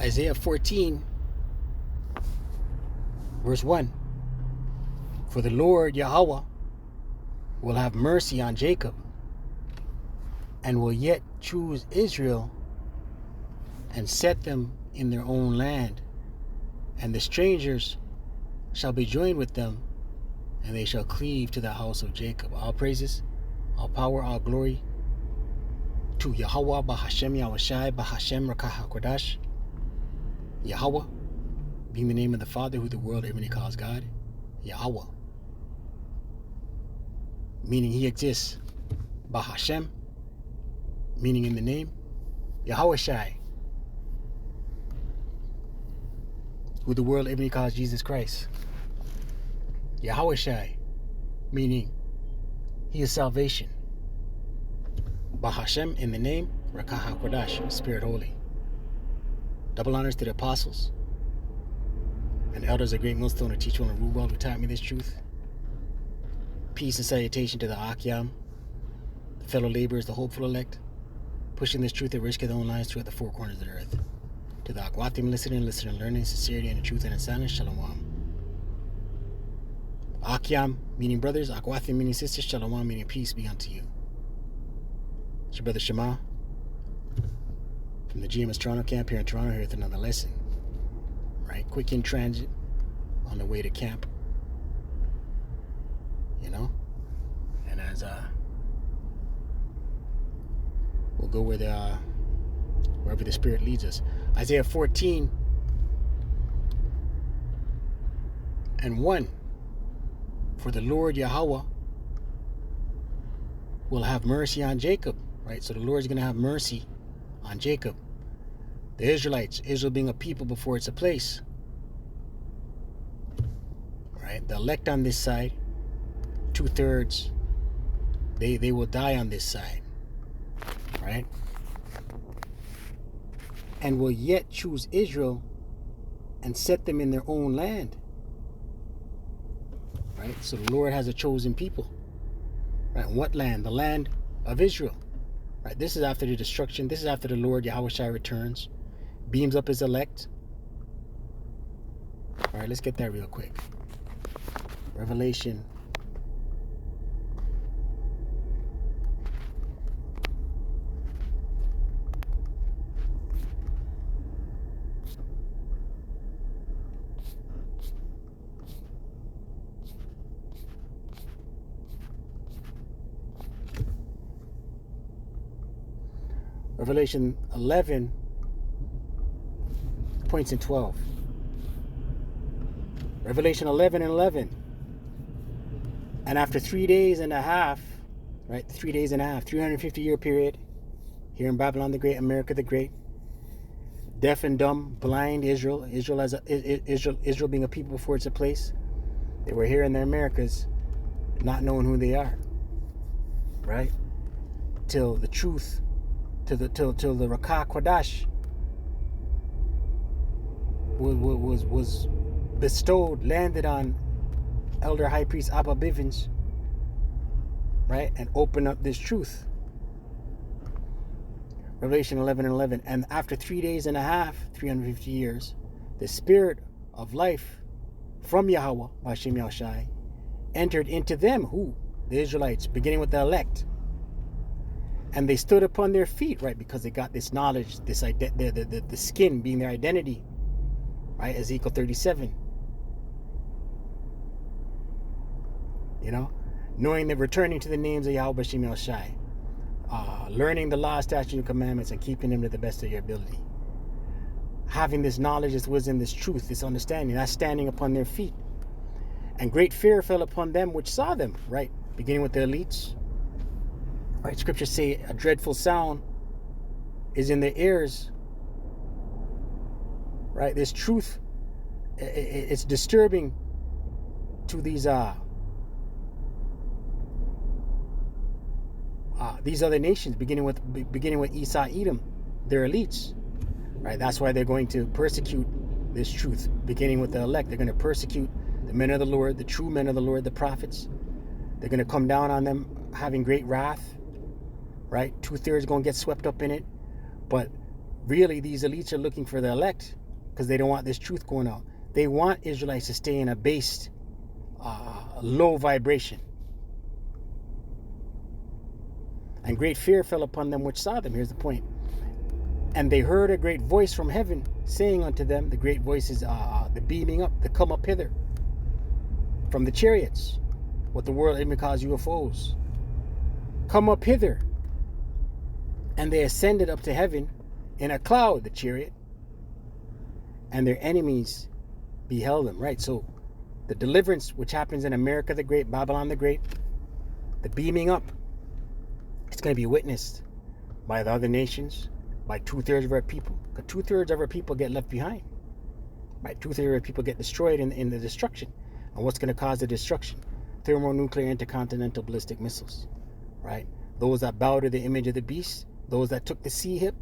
Isaiah 14, verse 1. For the Lord Yahweh will have mercy on Jacob, and will yet choose Israel, and set them in their own land. And the strangers shall be joined with them, and they shall cleave to the house of Jacob. All praises, all power, all glory to Yahweh, Bahashem Yahushai, Bahashem Rakah HaKodash. Yahweh being the name of the Father who the world everybody calls God. Yahweh, meaning he exists. Bahashem, meaning in the name. Yahushai, who the world everybody calls Jesus Christ. Yahushai, meaning he is salvation. Bahashem, in the name. Rakah HaKodash, Spirit Holy. Double honors to the apostles and elders of Great Millstone, to teach one and rule well, who taught me this truth. Peace and salutation to the Akyam, the fellow laborers, the hopeful elect, pushing this truth at risk of their own lives throughout the four corners of the earth. To the Akwatim, listening, learning, sincerity, and the truth and in silence. Shalom. Akyam, meaning brothers. Akwatim, meaning sisters. Shalom, meaning peace be unto you. It's your brother Shema from the GMS Toronto camp here in Toronto, here with another lesson. Right? Quick in transit on the way to camp. You know? And as we'll go wherever the Spirit leads us. Isaiah 14 and 1. For the Lord Yahweh will have mercy on Jacob. Right? So the Lord's going to have mercy on Jacob. The Israelites, Israel being a people before it's a place. Right? The elect on this side, 2/3, they will die on this side. Right? And will yet choose Israel and set them in their own land. Right? So the Lord has a chosen people. Right? What land? The land of Israel. Right? This is after the destruction. This is after the Lord Yahushai returns, beams up his elect. All right, let's get that real quick. Revelation. Revelation 11 points in 12. Revelation 11 and 11. And after 3 days and a half, right? 3 days and a half, 350-year period, here in Babylon the Great, America the Great, deaf and dumb, blind Israel being a people before it's a place. They were here in their Americas, not knowing who they are, right? Till the truth, till the Rakah Kodash was bestowed, landed on Elder High Priest Abba Bivens, right, and open up this truth. Revelation 11 and 11. And after 3 days and a half, 350 years, the Spirit of life from Yahweh, Hashem Yahushai, entered into them, who? The Israelites, beginning with the elect. And they stood upon their feet, right, because they got this knowledge, this the skin being their identity, right? Ezekiel 37. You know, knowing that returning to the names of Yahweh Hashem Yahushai, learning the law, statutes, and commandments, and keeping them to the best of your ability. Having this knowledge, this wisdom, this truth, this understanding, that's standing upon their feet. And great fear fell upon them which saw them, right? Beginning with the elites. Right, scriptures say a dreadful sound is in their ears. Right, this truth, it's disturbing to these other nations, beginning with Esau, Edom, their elites. Right, that's why they're going to persecute this truth, beginning with the elect. They're going to persecute the men of the Lord, the true men of the Lord, the prophets. They're going to come down on them, having great wrath. Right, 2/3 going to get swept up in it, but really these elites are looking for the elect because they don't want this truth going out. They want Israelites to stay in a base, low vibration. And great fear fell upon them which saw them. Here's the point. And they heard a great voice from heaven saying unto them, the great voice is the beaming up, the come up hither from the chariots, what the world even calls UFOs. Come up hither. And they ascended up to heaven in a cloud, the chariot, and their enemies beheld them. Right, so the deliverance which happens in America the Great, Babylon the Great, the beaming up, it's going to be witnessed by the other nations, by 2/3 of our people. Because 2/3 of our people get left behind. Right, 2/3 of our people get destroyed in the destruction. And what's going to cause the destruction? Thermonuclear intercontinental ballistic missiles. Right, those that bow to the image of the beast, those that took the sea hip.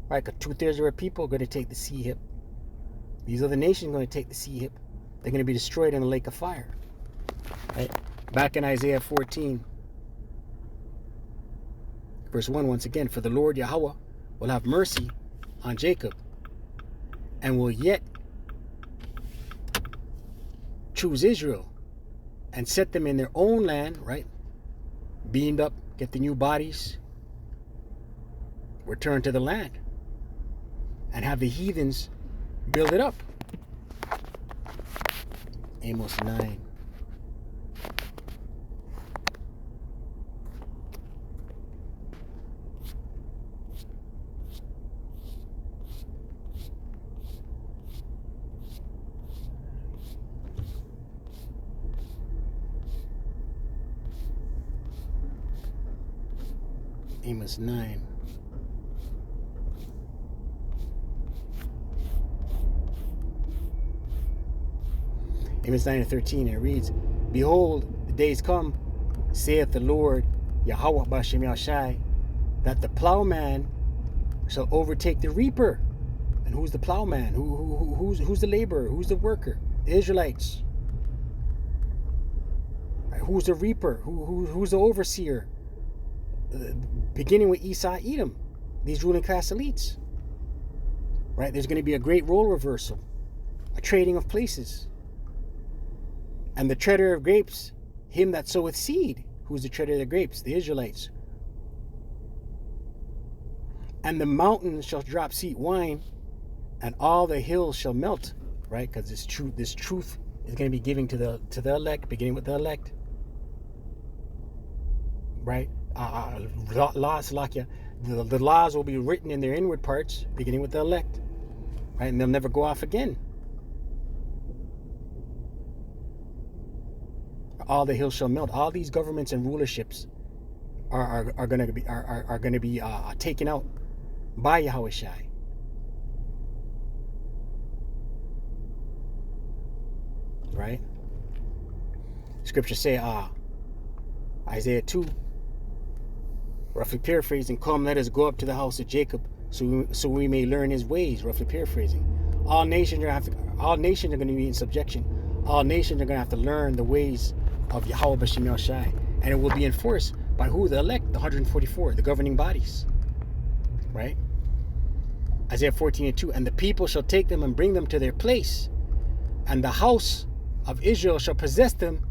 Right, because 2/3 of our people are going to take the sea hip. These other nations are going to take the sea hip. They're going to be destroyed in a lake of fire. Right, back in Isaiah 14. Verse 1, once again, for the Lord Yahweh will have mercy on Jacob and will yet choose Israel and set them in their own land, right? Beamed up, get the new bodies, return to the land, and have the heathens build it up. Amos 9. Amos 9. Amos 9 and 13, and it reads, behold, the days come, saith the Lord Yahweh Bashem Yahshai, that the plowman shall overtake the reaper. And who's the plowman? Who's the laborer? Who's the worker? The Israelites. Right, who's the reaper? Who's the overseer? Beginning with Esau, Edom, these ruling class elites. Right, there's going to be a great role reversal, a trading of places. And the treader of grapes, him that soweth seed. Who's the treader of the grapes? The Israelites. And the mountains shall drop sweet wine, and all the hills shall melt. Right, because this truth is going to be given to the elect, beginning with the elect. Right. Laws, the laws will be written in their inward parts, beginning with the elect, right, and they'll never go off again. All the hills shall melt. All these governments and rulerships are going to be taken out by Yahushai. Right. Scriptures say, Isaiah 2. Roughly paraphrasing, come, let us go up to the house of Jacob, so we may learn his ways. Roughly paraphrasing, all nations are going to be in subjection. All nations are going to have to learn the ways of Yahweh Bashem Yahshai, and it will be enforced by who? The elect, the 144, the governing bodies. Right? Isaiah 14 and 2, and the people shall take them and bring them to their place, and the house of Israel shall possess them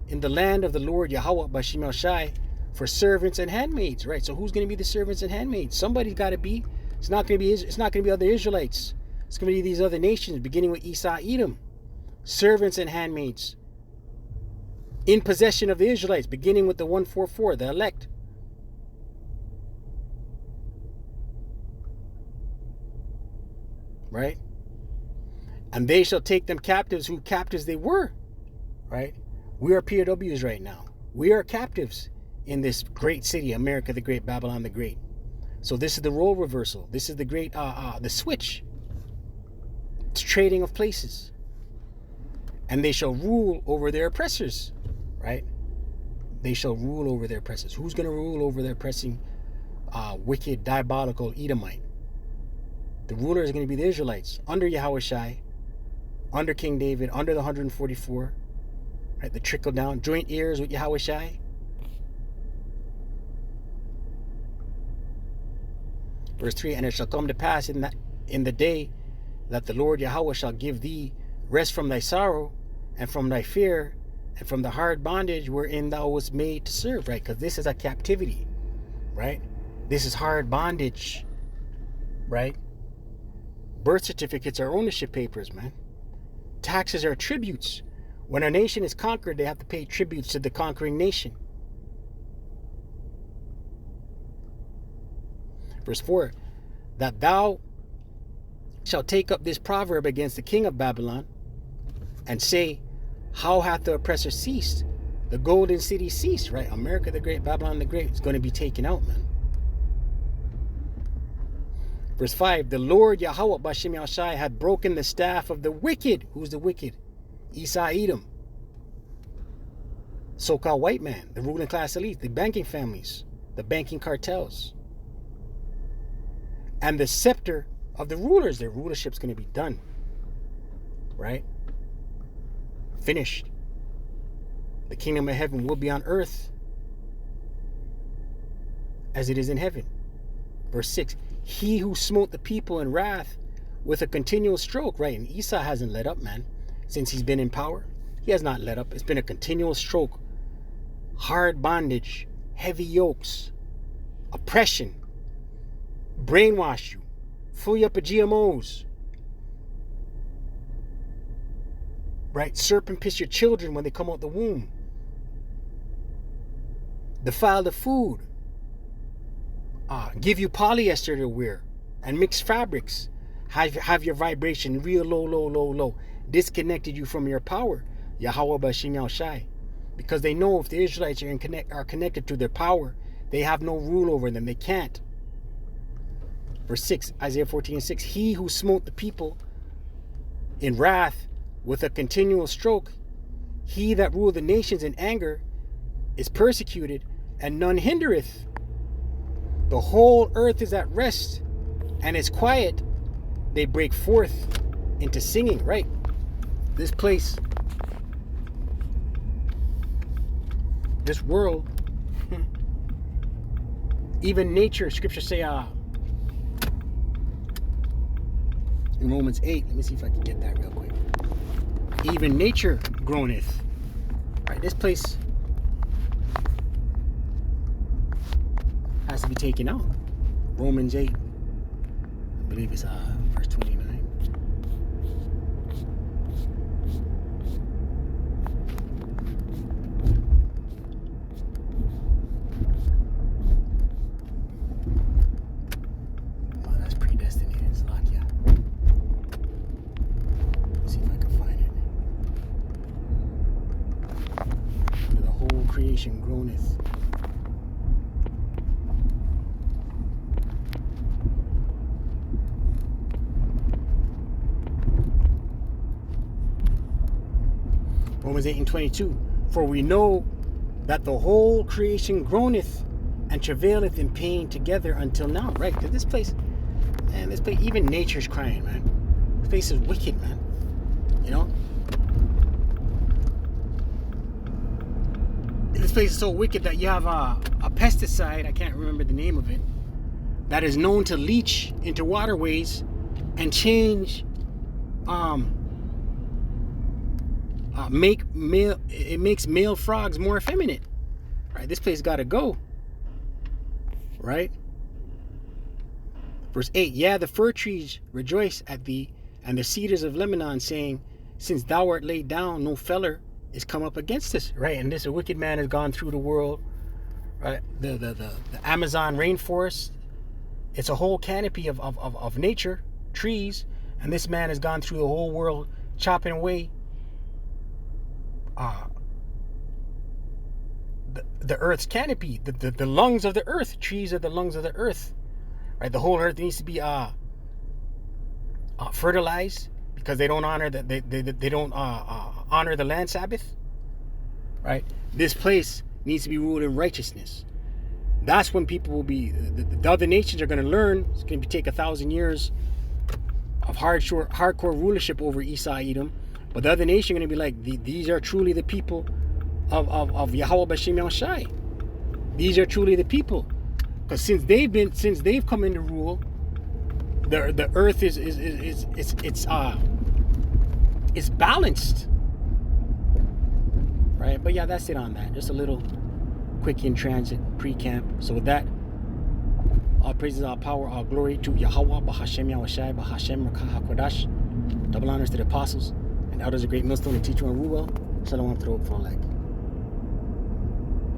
in the land of the Lord Yahweh Bashem Yahshai, for servants and handmaids. Right, so who's going to be the servants and handmaids? Somebody's got to be. It's not going to be other Israelites. It's going to be these other nations, beginning with Esau, Edom. Servants and handmaids in possession of the Israelites, beginning with the 144, the elect. Right, and they shall take them captives, who captives they were. Right, we are POWs right now. We are captives in this great city, America the Great, Babylon the Great. So this is the role reversal. This is the great, the switch. It's trading of places. And they shall rule over their oppressors, right? They shall rule over their oppressors. Who's going to rule over their oppressing, wicked, diabolical Edomite? The ruler is going to be the Israelites, under Yahushai, under King David, under the 144, right? The trickle down, joint heirs with Yahushai. Verse 3, and it shall come to pass in the day that the Lord Yahweh shall give thee rest from thy sorrow and from thy fear and from the hard bondage wherein thou wast made to serve, right? Because this is a captivity, right? This is hard bondage, right? Birth certificates are ownership papers, man. Taxes are tributes. When a nation is conquered, they have to pay tributes to the conquering nation. Verse 4, that thou shalt take up this proverb against the king of Babylon and say, how hath the oppressor ceased? The golden city ceased, right? America the Great, Babylon the Great is going to be taken out, man. Verse 5, the Lord Yahweh Bashem Yahushai had broken the staff of the wicked. Who's the wicked? Esau Edom. So-called white man, the ruling class elite, the banking families, the banking cartels. And the scepter of the rulers, their rulership's going to be done. Right? Finished. The kingdom of heaven will be on earth as it is in heaven. Verse 6, he who smote the people in wrath with a continual stroke, right? And Esau hasn't let up, man, since he's been in power. He has not let up. It's been a continual stroke. Hard bondage, heavy yokes, oppression, brainwash you, fill you up with GMOs, right? Serpent piss your children when they come out the womb, defile the food, give you polyester to wear and mixed fabrics, have your vibration real low, disconnected you from your power, Yahweh Bashem Yahushai, because they know if the Israelites are connected to their power, they have no rule over them. They can't. Verse 6, Isaiah 14:6, he who smote the people in wrath with a continual stroke, he that ruled the nations in anger is persecuted, and none hindereth. The whole earth is at rest and is quiet. They break forth into singing, right? This place, this world, even nature, scripture say, in Romans 8, let me see if I can get that real quick. Even nature groaneth. All right, this place has to be taken out. Romans 8, I believe it's verse 29. Oh, that's predestinated. It's locked, yeah. Let's see if I can find it. The whole creation groaneth. Romans 8:22, for we know that the whole creation groaneth and travaileth in pain together until now. Right? Because this place, man, this place, even nature's crying, man. This place is wicked, man. You know? This place is so wicked that you have a pesticide, I can't remember the name of it, that is known to leach into waterways and change, it makes male frogs more effeminate. Right? This place got to go. Right? Verse 8, yeah, the fir trees rejoice at thee, and the cedars of Lebanon, saying, since thou art laid down, no feller is come up against us. Right? And this wicked man has gone through the world. Right? The Amazon rainforest, it's a whole canopy of nature, trees, and this man has gone through the whole world chopping away the earth's canopy, the lungs of the earth. Trees are the lungs of the earth, right? The whole earth needs to be fertilized, because they don't honor they don't honor the land Sabbath, right? This place needs to be ruled in righteousness. That's when people will be, the other nations are going to learn. It's going to take 1,000 years of hardcore rulership over Esau Edom. But the other nation are going to be like, these are truly the people of Yahweh Bashem Yahushai. These are truly the people. Because since they've come into rule, the earth is it's balanced, right? But yeah, that's it on that. Just a little quick in transit pre-camp. So with that, all praises, all power, all glory to Yahweh, Bahashem Yahushai, Bahashem Rakah HaKodash. Double honors to the apostles and elders of Great Millstone and teacher and Ruel. Shalom through for like.